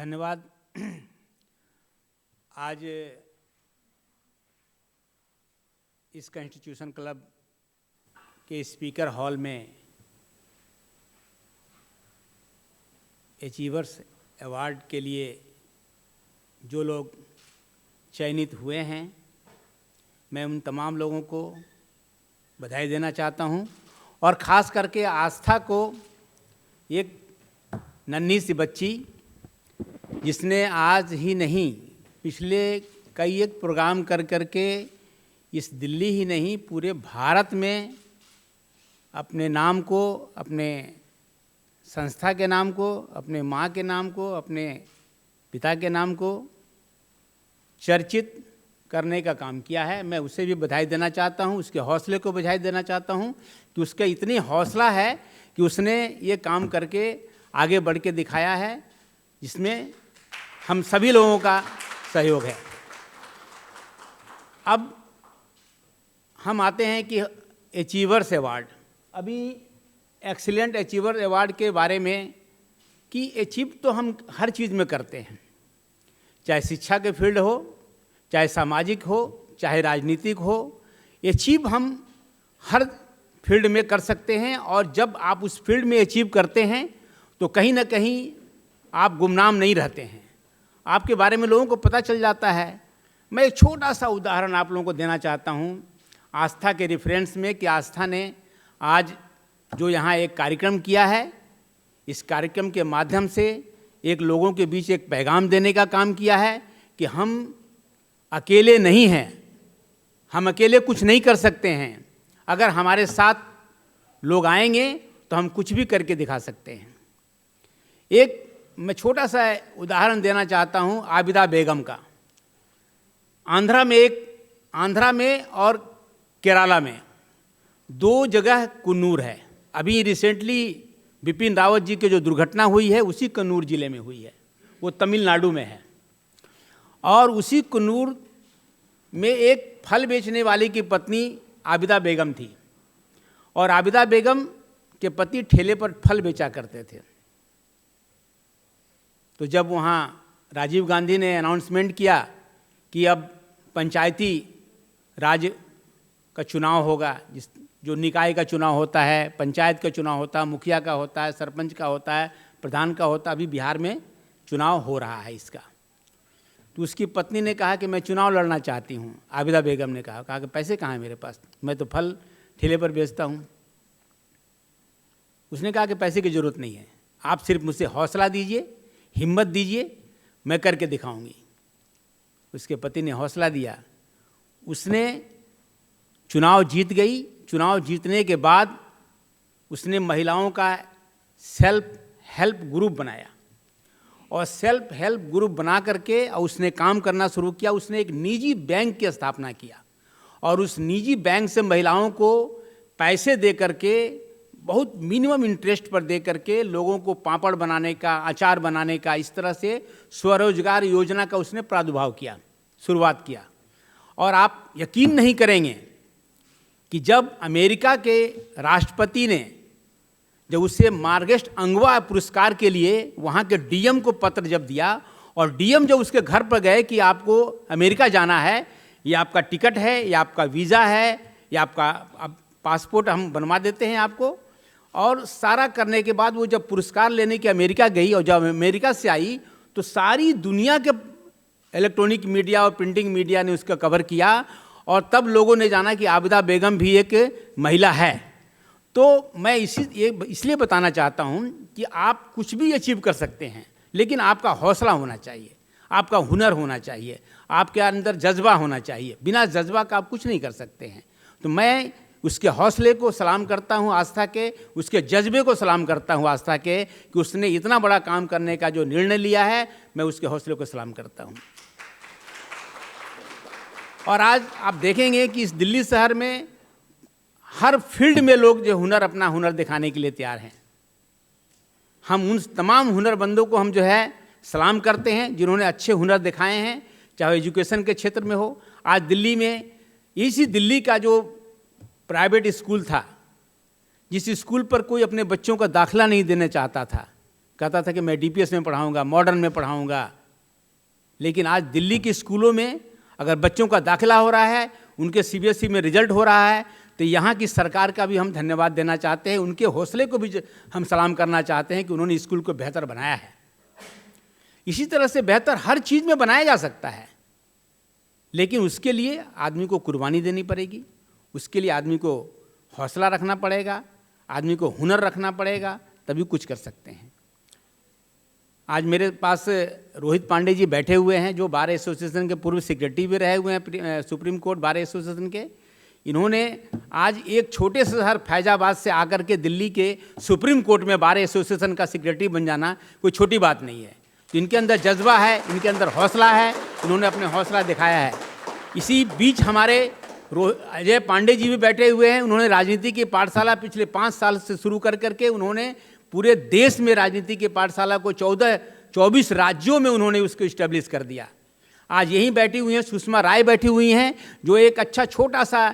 धन्यवाद। आज इस कॉन्स्टिट्यूशन क्लब के स्पीकर हॉल में अचीवर्स अवार्ड के लिए जो लोग चयनित हुए हैं, मैं उन तमाम लोगों को बधाई देना चाहता हूं और ख़ास करके आस्था को, एक नन्ही सी बच्ची जिसने आज ही नहीं पिछले कई एक प्रोग्राम कर करके इस दिल्ली ही नहीं पूरे भारत में अपने नाम को, अपने संस्था के नाम को, अपने माँ के नाम को, अपने पिता के नाम को चर्चित करने का काम किया है। मैं उसे भी बधाई देना चाहता हूँ, उसके हौसले को बधाई देना चाहता हूँ कि उसका इतनी हौसला है कि उसने ये काम करके आगे बढ़ के दिखाया है, जिसमें हम सभी लोगों का सहयोग है। अब हम आते हैं कि अचीवर्स अवार्ड, अभी एक्सीलेंट अचीवर अवार्ड के बारे में कि अचीव तो हम हर चीज़ में करते हैं, चाहे शिक्षा के फील्ड हो, चाहे सामाजिक हो, चाहे राजनीतिक हो। अचीव हम हर फील्ड में कर सकते हैं और जब आप उस फील्ड में अचीव करते हैं तो कहीं ना कहीं आप गुमनाम नहीं रहते हैं, आपके बारे में लोगों को पता चल जाता है। मैं एक छोटा सा उदाहरण आप लोगों को देना चाहता हूँ आस्था के रेफरेंस में कि आस्था ने आज जो यहाँ एक कार्यक्रम किया है, इस कार्यक्रम के माध्यम से एक लोगों के बीच एक पैगाम देने का काम किया है कि हम अकेले नहीं हैं, हम अकेले कुछ नहीं कर सकते हैं। अगर हमारे साथ लोग आएंगे तो हम कुछ भी करके दिखा सकते हैं। एक मैं छोटा सा उदाहरण देना चाहता हूँ आबिदा बेगम का। आंध्रा में और केरला में दो जगह कन्नूर है। अभी रिसेंटली बिपिन रावत जी की जो दुर्घटना हुई है उसी कन्नूर ज़िले में हुई है, वो तमिलनाडु में है। और उसी कन्नूर में एक फल बेचने वाले की पत्नी आबिदा बेगम थी और आबिदा बेगम के पति ठेले पर फल बेचा करते थे। तो जब वहाँ राजीव गांधी ने अनाउंसमेंट किया कि अब पंचायती राज का चुनाव होगा, जो निकाय का चुनाव होता है, पंचायत का चुनाव होता है, मुखिया का होता है, सरपंच का होता है, प्रधान का होता है, अभी बिहार में चुनाव हो रहा है इसका। तो उसकी पत्नी ने कहा कि मैं चुनाव लड़ना चाहती हूँ। आबिदा बेगम ने कहा कि पैसे कहाँ हैं मेरे पास, मैं तो फल ठेले पर बेचता हूँ। उसने कहा कि पैसे की ज़रूरत नहीं है, आप सिर्फ मुझसे हौसला दीजिए, हिम्मत दीजिए, मैं करके दिखाऊंगी। उसके पति ने हौसला दिया, उसने चुनाव जीत गई। चुनाव जीतने के बाद उसने महिलाओं का सेल्फ हेल्प ग्रुप बनाया और सेल्फ हेल्प ग्रुप बना करके और उसने काम करना शुरू किया। उसने एक निजी बैंक की स्थापना किया और उस निजी बैंक से महिलाओं को पैसे दे करके, बहुत मिनिमम इंटरेस्ट पर दे करके लोगों को पापड़ बनाने का, अचार बनाने का, इस तरह से स्वरोजगार योजना का उसने प्रादुर्भाव किया, शुरुआत किया। और आप यकीन नहीं करेंगे कि जब अमेरिका के राष्ट्रपति ने जब उसे मार्गेस्ट अंगवा पुरस्कार के लिए वहाँ के डीएम को पत्र जब दिया और डीएम जब उसके घर पर गए कि आपको अमेरिका जाना है, ये आपका टिकट है, या आपका वीज़ा है, या आपका पासपोर्ट हम बनवा देते हैं आपको, और सारा करने के बाद वो जब पुरस्कार लेने के अमेरिका गई और जब अमेरिका से आई तो सारी दुनिया के इलेक्ट्रॉनिक मीडिया और प्रिंटिंग मीडिया ने उसका कवर किया और तब लोगों ने जाना कि आबिदा बेगम भी एक महिला है। तो मैं इसलिए बताना चाहता हूँ कि आप कुछ भी अचीव कर सकते हैं, लेकिन आपका हौसला होना चाहिए, आपका हुनर होना चाहिए, आपके अंदर जज्बा होना चाहिए। बिना जज्बा का आप कुछ नहीं कर सकते हैं। तो मैं उसके हौसले को सलाम करता हूँ आस्था के, उसके जज्बे को सलाम करता हूँ आस्था के कि उसने इतना बड़ा काम करने का जो निर्णय लिया है, मैं उसके हौसले को सलाम करता हूँ। और आज आप देखेंगे कि इस दिल्ली शहर में हर फील्ड में लोग जो अपना हुनर दिखाने के लिए तैयार हैं। हम उन तमाम हुनरमंदों को हम जो है सलाम करते हैं जिन्होंने अच्छे हुनर दिखाए हैं, चाहे एजुकेशन के क्षेत्र में हो। आज दिल्ली में इसी दिल्ली का जो प्राइवेट स्कूल था, जिस स्कूल पर कोई अपने बच्चों का दाखिला नहीं देना चाहता था, कहता था कि मैं डीपीएस में पढ़ाऊँगा, मॉडर्न में पढ़ाऊँगा। लेकिन आज दिल्ली के स्कूलों में अगर बच्चों का दाखिला हो रहा है, उनके सीबीएसई में रिजल्ट हो रहा है, तो यहाँ की सरकार का भी हम धन्यवाद देना चाहते हैं। उनके हौसले को भी हम सलाम करना चाहते हैं कि उन्होंने स्कूल को बेहतर बनाया है। इसी तरह से बेहतर हर चीज़ में बनाया जा सकता है, लेकिन उसके लिए आदमी को कुर्बानी देनी पड़ेगी, उसके लिए आदमी को हौसला रखना पड़ेगा, आदमी को हुनर रखना पड़ेगा, तभी कुछ कर सकते हैं। आज मेरे पास रोहित पांडे जी बैठे हुए हैं, जो बार एसोसिएशन के पूर्व सेक्रेटरी भी रहे हुए हैं सुप्रीम कोर्ट बार एसोसिएशन के। इन्होंने आज एक छोटे से शहर फैजाबाद से आकर के दिल्ली के सुप्रीम कोर्ट में बार एसोसिएशन का सेक्रेटरी बन जाना कोई छोटी बात नहीं है। तो इनके अंदर जज्बा है, इनके अंदर हौसला है, इन्होंने अपने हौसला दिखाया है। इसी बीच हमारे अजय पांडे जी भी बैठे हुए हैं। उन्होंने राजनीति की पाठशाला पिछले 5 साल से शुरू कर करके उन्होंने पूरे देश में राजनीति की पाठशाला को 24 राज्यों में उन्होंने उसको इस्टेब्लिश कर दिया। आज यहीं बैठी हुई हैं सुषमा राय बैठी हुई हैं, जो एक अच्छा छोटा सा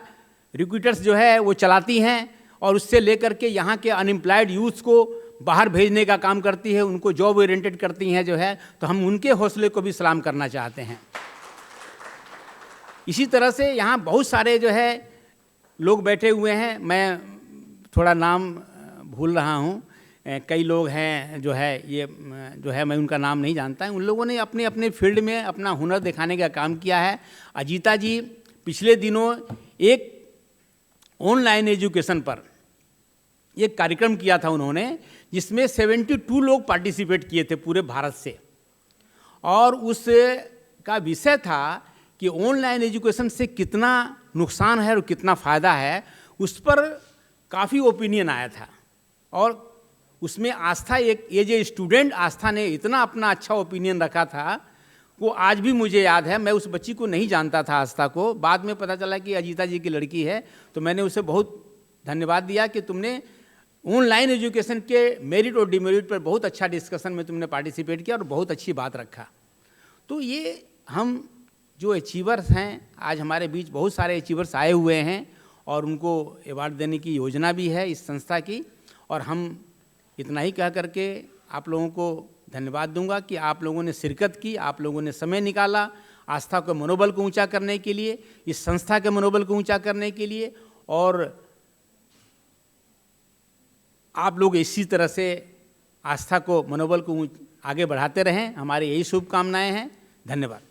रिक्रूटर्स जो है वो चलाती हैं, और उससे लेकर के यहाँ के अनएम्प्लॉयड यूथ को बाहर भेजने का काम करती है, उनको जॉब ओरिएंटेड करती हैं जो है। तो हम उनके हौसले को भी सलाम करना चाहते हैं। इसी तरह से यहाँ बहुत सारे जो है लोग बैठे हुए हैं, मैं थोड़ा नाम भूल रहा हूँ, कई लोग हैं जो है ये जो है मैं उनका नाम नहीं जानता। उन लोगों ने अपने अपने फील्ड में अपना हुनर दिखाने का काम किया है। अजीता जी पिछले दिनों एक ऑनलाइन एजुकेशन पर एक कार्यक्रम किया था उन्होंने, जिसमें 72 लोग पार्टिसिपेट किए थे पूरे भारत से, और उसका विषय था कि ऑनलाइन एजुकेशन से कितना नुकसान है और कितना फ़ायदा है। उस पर काफ़ी ओपिनियन आया था, और उसमें आस्था एक एज ए स्टूडेंट आस्था ने इतना अपना अच्छा ओपिनियन रखा था, वो आज भी मुझे याद है। मैं उस बच्ची को नहीं जानता था, आस्था को, बाद में पता चला कि अजीता जी की लड़की है। तो मैंने उसे बहुत धन्यवाद दिया कि तुमने ऑनलाइन एजुकेशन के मेरिट और डिमेरिट पर बहुत अच्छा डिस्कशन में तुमने पार्टिसिपेट किया और बहुत अच्छी बात रखा। तो ये हम जो अचीवर्स हैं, आज हमारे बीच बहुत सारे अचीवर्स आए हुए हैं, और उनको अवार्ड देने की योजना भी है इस संस्था की। और हम इतना ही कह करके आप लोगों को धन्यवाद दूंगा कि आप लोगों ने शिरकत की, आप लोगों ने समय निकाला आस्था के मनोबल को ऊंचा करने के लिए, इस संस्था के मनोबल को ऊंचा करने के लिए। और आप लोग इसी तरह से आस्था को मनोबल को आगे बढ़ाते रहें, हमारी यही शुभकामनाएं हैं। धन्यवाद।